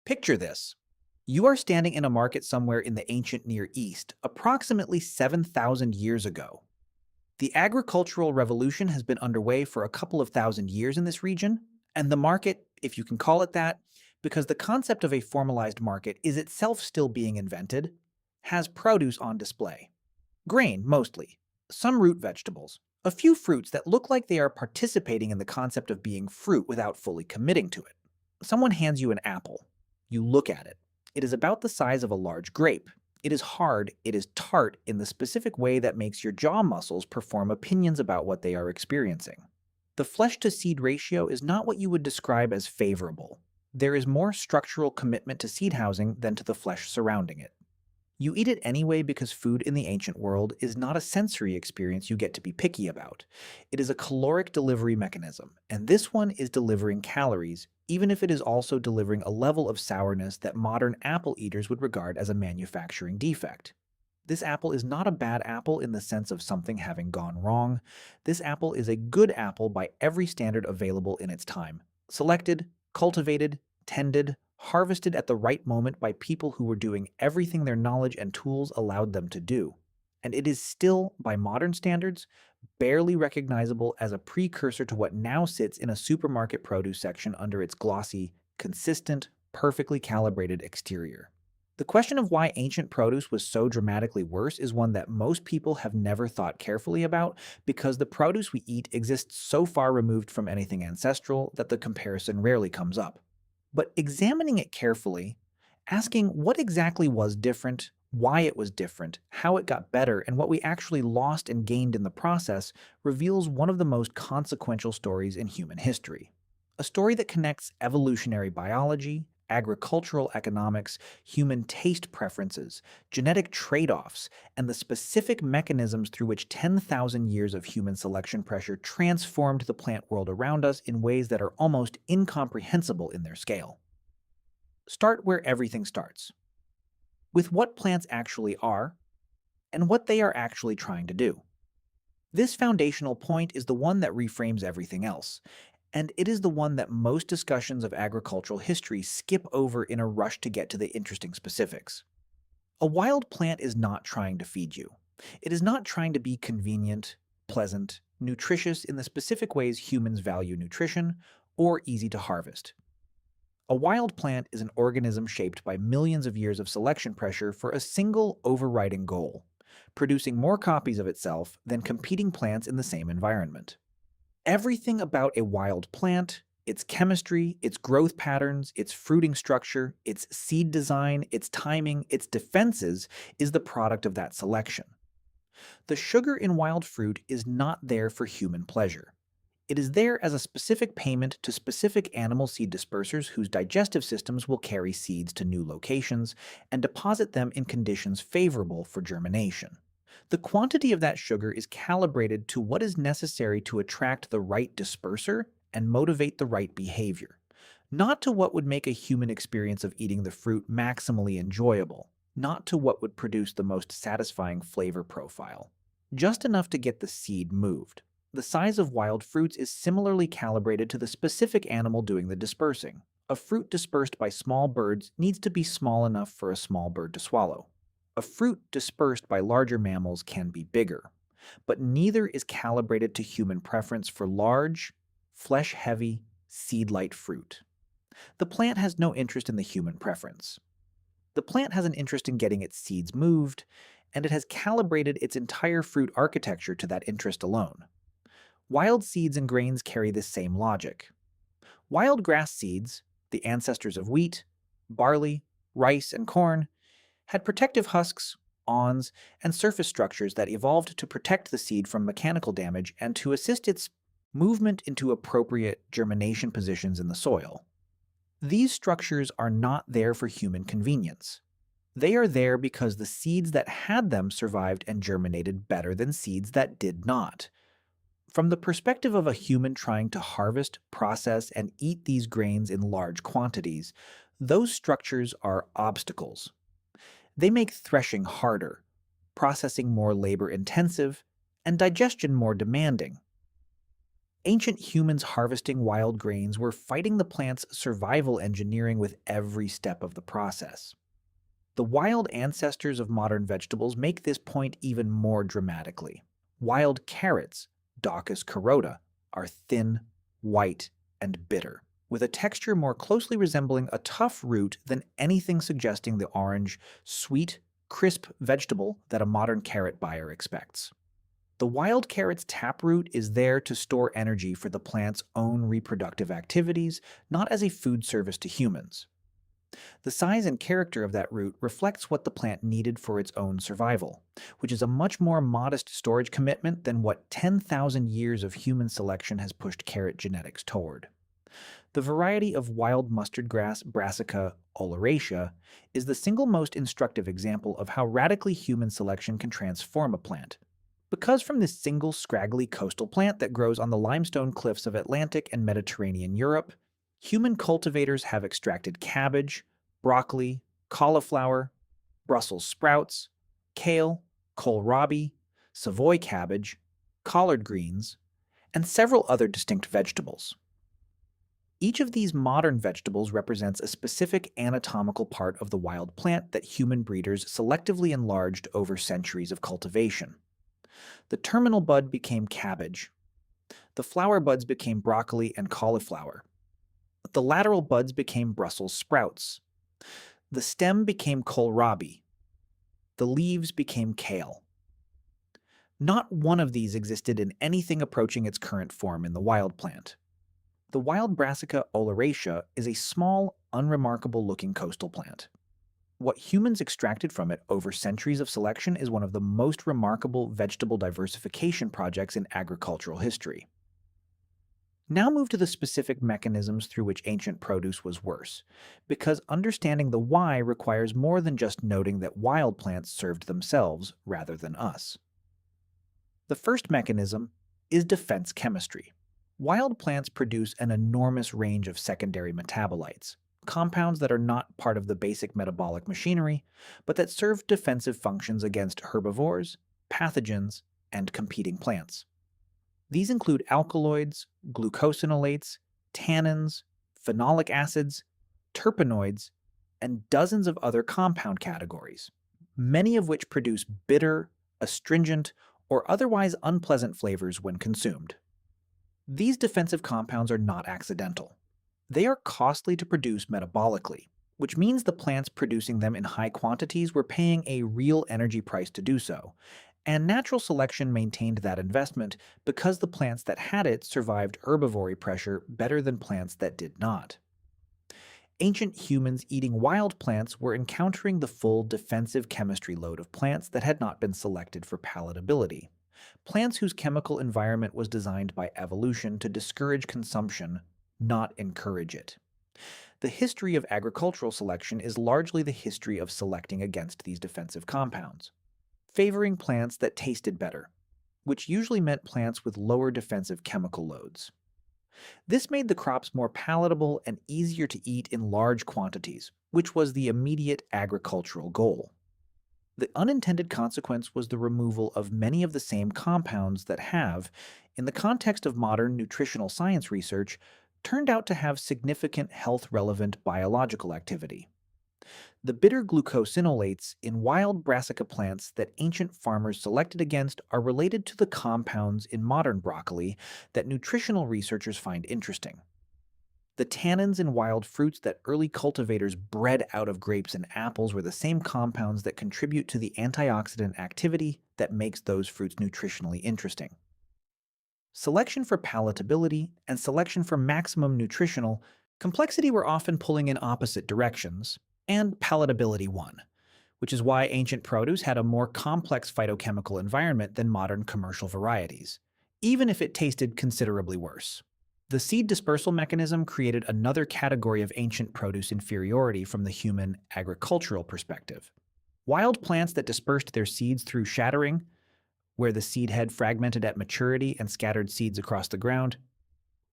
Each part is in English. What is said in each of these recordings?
Picture this. You are standing in a market somewhere in the ancient Near East, approximately 7,000 years ago. The agricultural revolution has been underway for a couple of thousand years in this region, and the market, if you can call it that, because the concept of a formalized market is itself still being invented, has produce on display. Grain, mostly, some root vegetables, a few fruits that look like they are participating in the concept of being fruit without fully committing to it. Someone hands you an apple. You look at it. It is about the size of a large grape. It is hard, it is tart in the specific way that makes your jaw muscles perform opinions about what they are experiencing. The flesh to seed ratio is not what you would describe as favorable. There is more structural commitment to seed housing than to the flesh surrounding it. You eat it anyway because food in the ancient world is not a sensory experience you get to be picky about. It is a caloric delivery mechanism, and this one is delivering calories, even if it is also delivering a level of sourness that modern apple eaters would regard as a manufacturing defect. This apple is not a bad apple in the sense of something having gone wrong. This apple is a good apple by every standard available in its time. Selected, cultivated, tended, harvested at the right moment by people who were doing everything their knowledge and tools allowed them to do. And it is still, by modern standards, barely recognizable as a precursor to what now sits in a supermarket produce section under its glossy, consistent, perfectly calibrated exterior. The question of why ancient produce was so dramatically worse is one that most people have never thought carefully about because the produce we eat exists so far removed from anything ancestral that the comparison rarely comes up. But examining it carefully, asking what exactly was different, why it was different, how it got better, and what we actually lost and gained in the process reveals one of the most consequential stories in human history. A story that connects evolutionary biology, agricultural economics, human taste preferences, genetic trade-offs, and the specific mechanisms through which 10,000 years of human selection pressure transformed the plant world around us in ways that are almost incomprehensible in their scale. Start where everything starts, with what plants actually are and what they are actually trying to do. This foundational point is the one that reframes everything else, and it is the one that most discussions of agricultural history skip over in a rush to get to the interesting specifics. A wild plant is not trying to feed you. It is not trying to be convenient, pleasant, nutritious in the specific ways humans value nutrition, or easy to harvest. A wild plant is an organism shaped by millions of years of selection pressure for a single overriding goal: producing more copies of itself than competing plants in the same environment. Everything about a wild plant, its chemistry, its growth patterns, its fruiting structure, its seed design, its timing, its defenses, is the product of that selection. The sugar in wild fruit is not there for human pleasure. It is there as a specific payment to specific animal seed dispersers whose digestive systems will carry seeds to new locations and deposit them in conditions favorable for germination. The quantity of that sugar is calibrated to what is necessary to attract the right disperser and motivate the right behavior, not to what would make a human experience of eating the fruit maximally enjoyable, not to what would produce the most satisfying flavor profile. Just enough to get the seed moved. The size of wild fruits is similarly calibrated to the specific animal doing the dispersing. A fruit dispersed by small birds needs to be small enough for a small bird to swallow. A fruit dispersed by larger mammals can be bigger, but neither is calibrated to human preference for large, flesh-heavy, seed-light fruit. The plant has no interest in the human preference. The plant has an interest in getting its seeds moved, and it has calibrated its entire fruit architecture to that interest alone. Wild seeds and grains carry this same logic. Wild grass seeds, the ancestors of wheat, barley, rice, and corn, had protective husks, awns, and surface structures that evolved to protect the seed from mechanical damage and to assist its movement into appropriate germination positions in the soil. These structures are not there for human convenience. They are there because the seeds that had them survived and germinated better than seeds that did not. From the perspective of a human trying to harvest, process, and eat these grains in large quantities, those structures are obstacles. They make threshing harder, processing more labor-intensive, and digestion more demanding. Ancient humans harvesting wild grains were fighting the plant's survival engineering with every step of the process. The wild ancestors of modern vegetables make this point even more dramatically. Wild carrots, Daucus carota, are thin, white, and bitter, with a texture more closely resembling a tough root than anything suggesting the orange, sweet, crisp vegetable that a modern carrot buyer expects. The wild carrot's taproot is there to store energy for the plant's own reproductive activities, not as a food service to humans. The size and character of that root reflects what the plant needed for its own survival, which is a much more modest storage commitment than what 10,000 years of human selection has pushed carrot genetics toward. The variety of wild mustard grass Brassica oleracea is the single most instructive example of how radically human selection can transform a plant. Because from this single scraggly coastal plant that grows on the limestone cliffs of Atlantic and Mediterranean Europe, human cultivators have extracted cabbage, broccoli, cauliflower, Brussels sprouts, kale, kohlrabi, Savoy cabbage, collard greens, and several other distinct vegetables. Each of these modern vegetables represents a specific anatomical part of the wild plant that human breeders selectively enlarged over centuries of cultivation. The terminal bud became cabbage. The flower buds became broccoli and cauliflower. The lateral buds became Brussels sprouts. The stem became kohlrabi. The leaves became kale. Not one of these existed in anything approaching its current form in the wild plant. The wild Brassica oleracea is a small, unremarkable-looking coastal plant. What humans extracted from it over centuries of selection is one of the most remarkable vegetable diversification projects in agricultural history. Now move to the specific mechanisms through which ancient produce was worse, because understanding the why requires more than just noting that wild plants served themselves rather than us. The first mechanism is defense chemistry. Wild plants produce an enormous range of secondary metabolites, compounds that are not part of the basic metabolic machinery, but that serve defensive functions against herbivores, pathogens, and competing plants. These include alkaloids, glucosinolates, tannins, phenolic acids, terpenoids, and dozens of other compound categories, many of which produce bitter, astringent, or otherwise unpleasant flavors when consumed. These defensive compounds are not accidental. They are costly to produce metabolically, which means the plants producing them in high quantities were paying a real energy price to do so, and natural selection maintained that investment because the plants that had it survived herbivory pressure better than plants that did not. Ancient humans eating wild plants were encountering the full defensive chemistry load of plants that had not been selected for palatability. Plants whose chemical environment was designed by evolution to discourage consumption, not encourage it. The history of agricultural selection is largely the history of selecting against these defensive compounds, favoring plants that tasted better, which usually meant plants with lower defensive chemical loads. This made the crops more palatable and easier to eat in large quantities, which was the immediate agricultural goal. The unintended consequence was the removal of many of the same compounds that have, in the context of modern nutritional science research, turned out to have significant health-relevant biological activity. The bitter glucosinolates in wild brassica plants that ancient farmers selected against are related to the compounds in modern broccoli that nutritional researchers find interesting. The tannins in wild fruits that early cultivators bred out of grapes and apples were the same compounds that contribute to the antioxidant activity that makes those fruits nutritionally interesting. Selection for palatability and selection for maximum nutritional complexity were often pulling in opposite directions, and palatability won, which is why ancient produce had a more complex phytochemical environment than modern commercial varieties, even if it tasted considerably worse. The seed dispersal mechanism created another category of ancient produce inferiority from the human agricultural perspective. Wild plants that dispersed their seeds through shattering, where the seed head fragmented at maturity and scattered seeds across the ground,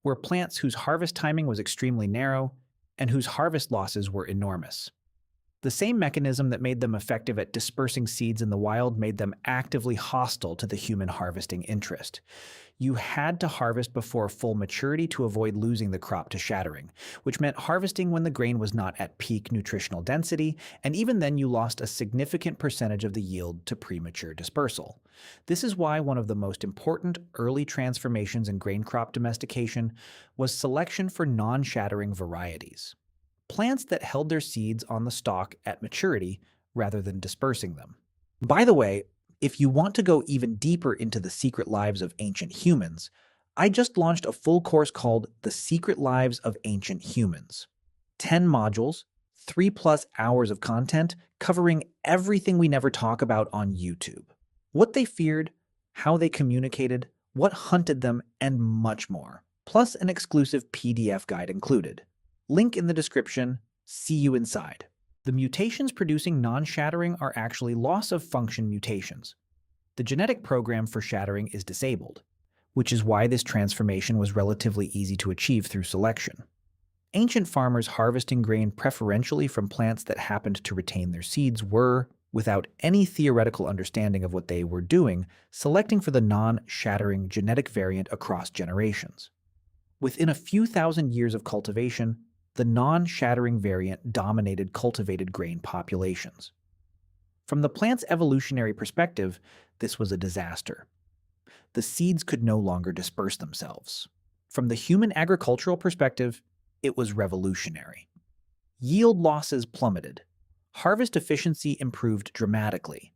were plants whose harvest timing was extremely narrow and whose harvest losses were enormous. The same mechanism that made them effective at dispersing seeds in the wild made them actively hostile to the human harvesting interest. You had to harvest before full maturity to avoid losing the crop to shattering, which meant harvesting when the grain was not at peak nutritional density, and even then you lost a significant percentage of the yield to premature dispersal. This is why one of the most important early transformations in grain crop domestication was selection for non-shattering varieties. Plants that held their seeds on the stalk at maturity rather than dispersing them. By the way, if you want to go even deeper into the secret lives of ancient humans, I just launched a full course called The Secret Lives of Ancient Humans. 10 modules, 3+ hours of content covering everything we never talk about on YouTube. What they feared, how they communicated, what hunted them, and much more. Plus an exclusive PDF guide included. Link in the description. See you inside. The mutations producing non-shattering are actually loss-of-function mutations. The genetic program for shattering is disabled, which is why this transformation was relatively easy to achieve through selection. Ancient farmers harvesting grain preferentially from plants that happened to retain their seeds were, without any theoretical understanding of what they were doing, selecting for the non-shattering genetic variant across generations. Within a few thousand years of cultivation, the non-shattering variant dominated cultivated grain populations. From the plant's evolutionary perspective, this was a disaster. The seeds could no longer disperse themselves. From the human agricultural perspective, it was revolutionary. Yield losses plummeted. Harvest efficiency improved dramatically.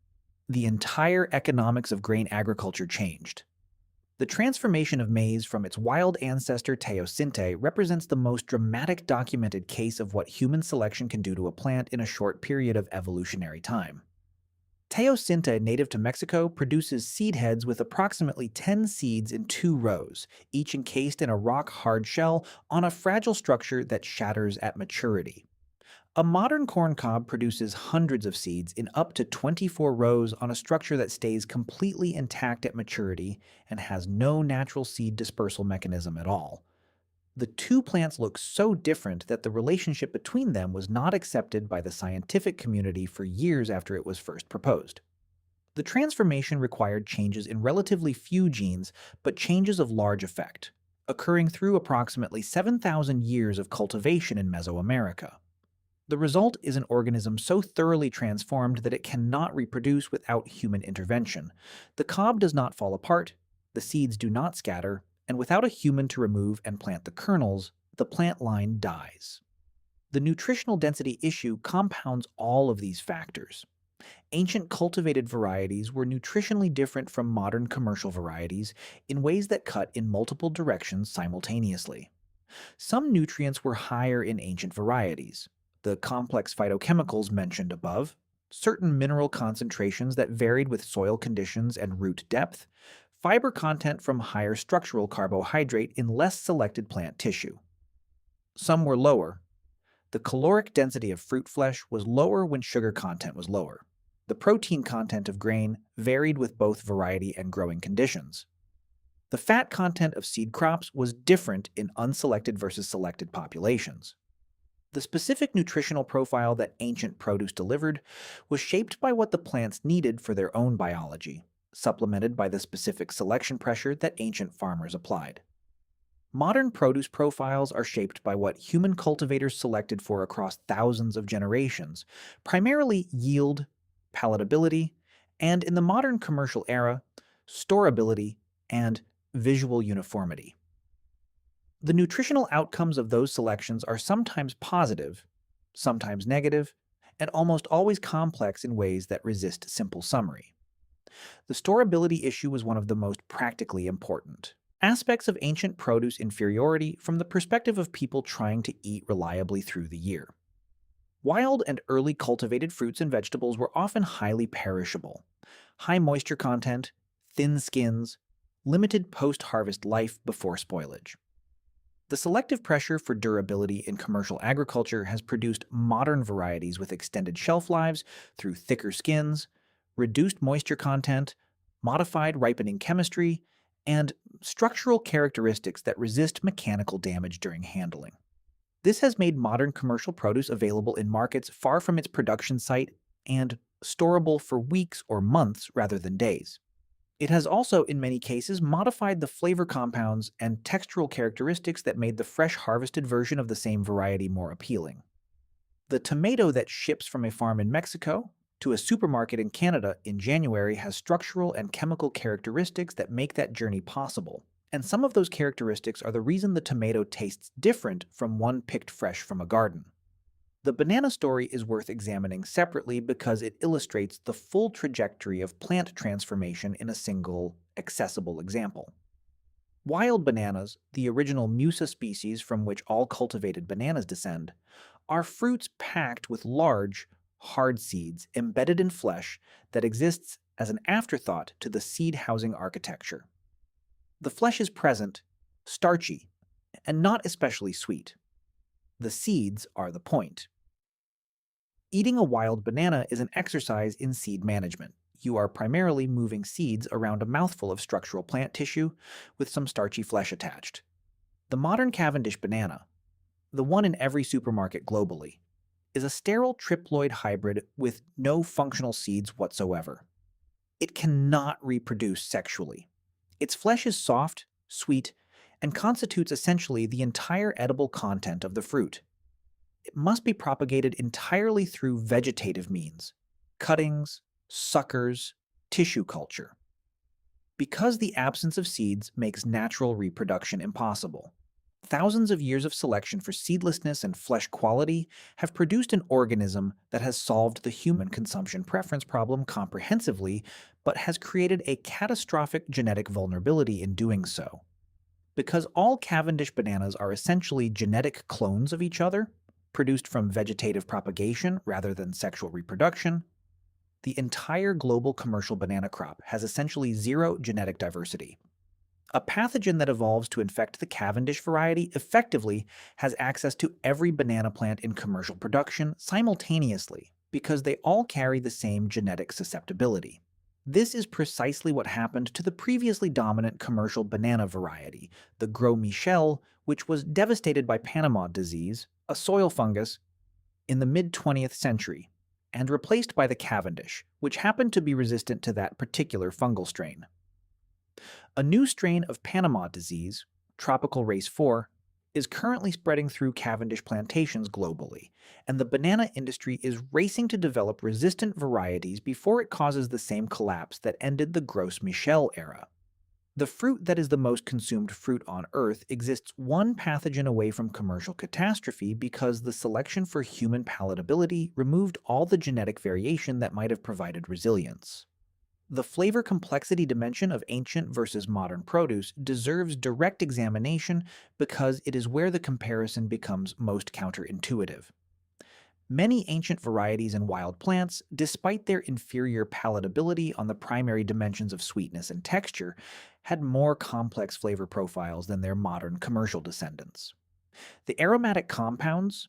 The entire economics of grain agriculture changed. The transformation of maize from its wild ancestor teosinte represents the most dramatic documented case of what human selection can do to a plant in a short period of evolutionary time. Teosinte, native to Mexico, produces seed heads with approximately 10 seeds in 2 rows, each encased in a rock-hard shell on a fragile structure that shatters at maturity. A modern corn cob produces hundreds of seeds in up to 24 rows on a structure that stays completely intact at maturity and has no natural seed dispersal mechanism at all. The two plants look so different that the relationship between them was not accepted by the scientific community for years after it was first proposed. The transformation required changes in relatively few genes, but changes of large effect, occurring through approximately 7,000 years of cultivation in Mesoamerica. The result is an organism so thoroughly transformed that it cannot reproduce without human intervention. The cob does not fall apart, the seeds do not scatter, and without a human to remove and plant the kernels, the plant line dies. The nutritional density issue compounds all of these factors. Ancient cultivated varieties were nutritionally different from modern commercial varieties in ways that cut in multiple directions simultaneously. Some nutrients were higher in ancient varieties, the complex phytochemicals mentioned above, certain mineral concentrations that varied with soil conditions and root depth, fiber content from higher structural carbohydrate in less selected plant tissue. Some were lower. The caloric density of fruit flesh was lower when sugar content was lower. The protein content of grain varied with both variety and growing conditions. The fat content of seed crops was different in unselected versus selected populations. The specific nutritional profile that ancient produce delivered was shaped by what the plants needed for their own biology, supplemented by the specific selection pressure that ancient farmers applied. Modern produce profiles are shaped by what human cultivators selected for across thousands of generations, primarily yield, palatability, and in the modern commercial era, storability and visual uniformity. The nutritional outcomes of those selections are sometimes positive, sometimes negative, and almost always complex in ways that resist simple summary. The storability issue was one of the most practically important aspects of ancient produce inferiority from the perspective of people trying to eat reliably through the year. Wild and early cultivated fruits and vegetables were often highly perishable. High moisture content, thin skins, limited post-harvest life before spoilage. The selective pressure for durability in commercial agriculture has produced modern varieties with extended shelf lives through thicker skins, reduced moisture content, modified ripening chemistry, and structural characteristics that resist mechanical damage during handling. This has made modern commercial produce available in markets far from its production site and storable for weeks or months rather than days. It has also, in many cases, modified the flavor compounds and textural characteristics that made the fresh harvested version of the same variety more appealing. The tomato that ships from a farm in Mexico to a supermarket in Canada in January has structural and chemical characteristics that make that journey possible. And some of those characteristics are the reason the tomato tastes different from one picked fresh from a garden. The banana story is worth examining separately because it illustrates the full trajectory of plant transformation in a single, accessible example. Wild bananas, the original Musa species from which all cultivated bananas descend, are fruits packed with large, hard seeds embedded in flesh that exists as an afterthought to the seed housing architecture. The flesh is present, starchy, and not especially sweet. The seeds are the point. Eating a wild banana is an exercise in seed management. You are primarily moving seeds around a mouthful of structural plant tissue with some starchy flesh attached. The modern Cavendish banana, the one in every supermarket globally, is a sterile triploid hybrid with no functional seeds whatsoever. It cannot reproduce sexually. Its flesh is soft, sweet, and constitutes essentially the entire edible content of the fruit. It must be propagated entirely through vegetative means, cuttings, suckers, tissue culture, because the absence of seeds makes natural reproduction impossible. Thousands of years of selection for seedlessness and flesh quality have produced an organism that has solved the human consumption preference problem comprehensively, but has created a catastrophic genetic vulnerability in doing so. Because all Cavendish bananas are essentially genetic clones of each other, produced from vegetative propagation rather than sexual reproduction, the entire global commercial banana crop has essentially zero genetic diversity. A pathogen that evolves to infect the Cavendish variety effectively has access to every banana plant in commercial production simultaneously because they all carry the same genetic susceptibility. This is precisely what happened to the previously dominant commercial banana variety, the Gros Michel, which was devastated by Panama disease, a soil fungus, in the mid-20th century, and replaced by the Cavendish, which happened to be resistant to that particular fungal strain. A new strain of Panama disease, tropical race 4, is currently spreading through Cavendish plantations globally, and the banana industry is racing to develop resistant varieties before it causes the same collapse that ended the Gros Michel era. The fruit that is the most consumed fruit on Earth exists one pathogen away from commercial catastrophe because the selection for human palatability removed all the genetic variation that might have provided resilience. The flavor complexity dimension of ancient versus modern produce deserves direct examination because it is where the comparison becomes most counterintuitive. Many ancient varieties and wild plants, despite their inferior palatability on the primary dimensions of sweetness and texture, had more complex flavor profiles than their modern commercial descendants. The aromatic compounds,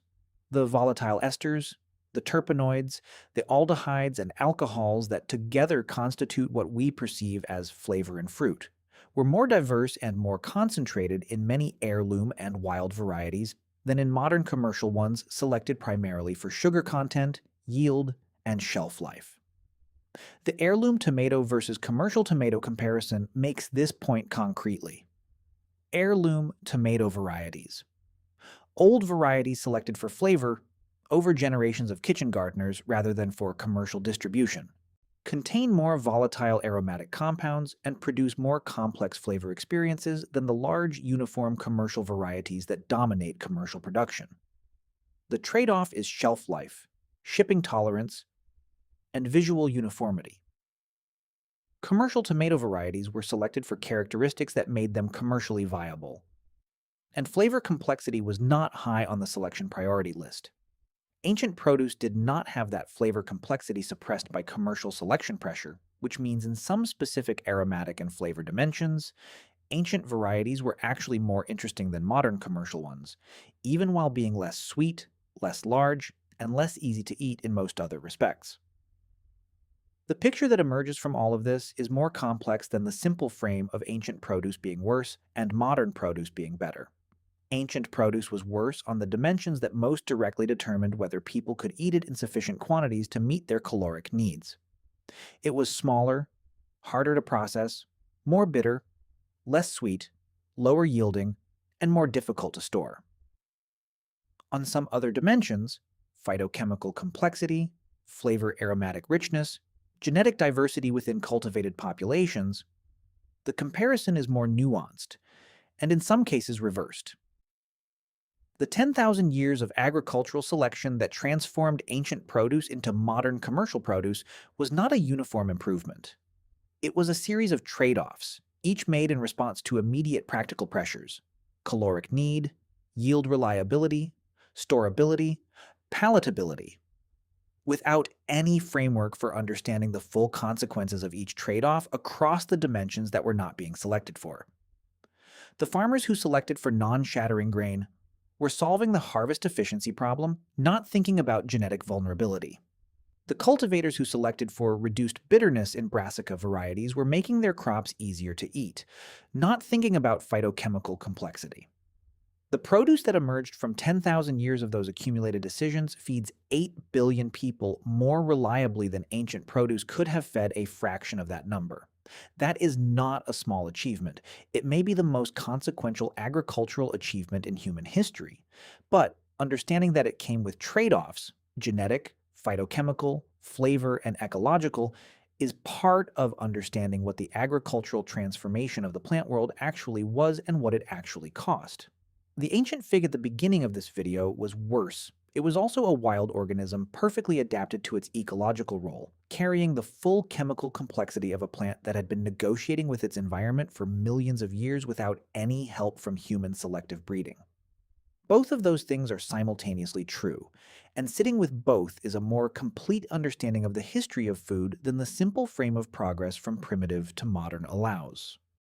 the volatile esters, the terpenoids, the aldehydes and alcohols that together constitute what we perceive as flavor in fruit, were more diverse and more concentrated in many heirloom and wild varieties than in modern commercial ones selected primarily for sugar content, yield, and shelf life. The heirloom tomato versus commercial tomato comparison makes this point concretely. Heirloom tomato varieties. Old varieties selected for flavor over generations of kitchen gardeners rather than for commercial distribution, contain more volatile aromatic compounds and produce more complex flavor experiences than the large, uniform commercial varieties that dominate commercial production. The trade-off is shelf life, shipping tolerance, and visual uniformity. Commercial tomato varieties were selected for characteristics that made them commercially viable, and flavor complexity was not high on the selection priority list. Ancient produce did not have that flavor complexity suppressed by commercial selection pressure, which means in some specific aromatic and flavor dimensions, ancient varieties were actually more interesting than modern commercial ones, even while being less sweet, less large, and less easy to eat in most other respects. The picture that emerges from all of this is more complex than the simple frame of ancient produce being worse and modern produce being better. Ancient produce was worse on the dimensions that most directly determined whether people could eat it in sufficient quantities to meet their caloric needs. It was smaller, harder to process, more bitter, less sweet, lower yielding, and more difficult to store. On some other dimensions, phytochemical complexity, flavor aromatic richness, genetic diversity within cultivated populations, the comparison is more nuanced, and in some cases reversed. The 10,000 years of agricultural selection that transformed ancient produce into modern commercial produce was not a uniform improvement. It was a series of trade-offs, each made in response to immediate practical pressures: caloric need, yield reliability, storability, palatability, without any framework for understanding the full consequences of each trade-off across the dimensions that were not being selected for. The farmers who selected for non-shattering grain were solving the harvest efficiency problem, not thinking about genetic vulnerability. The cultivators who selected for reduced bitterness in brassica varieties were making their crops easier to eat, not thinking about phytochemical complexity. The produce that emerged from 10,000 years of those accumulated decisions feeds 8 billion people more reliably than ancient produce could have fed a fraction of that number. That is not a small achievement. It may be the most consequential agricultural achievement in human history. But understanding that it came with trade-offs, genetic, phytochemical, flavor, and ecological, is part of understanding what the agricultural transformation of the plant world actually was and what it actually cost. The ancient fig at the beginning of this video was worse. It was also a wild organism perfectly adapted to its ecological role, carrying the full chemical complexity of a plant that had been negotiating with its environment for millions of years without any help from human selective breeding. Both of those things are simultaneously true, and sitting with both is a more complete understanding of the history of food than the simple frame of progress from primitive to modern allows.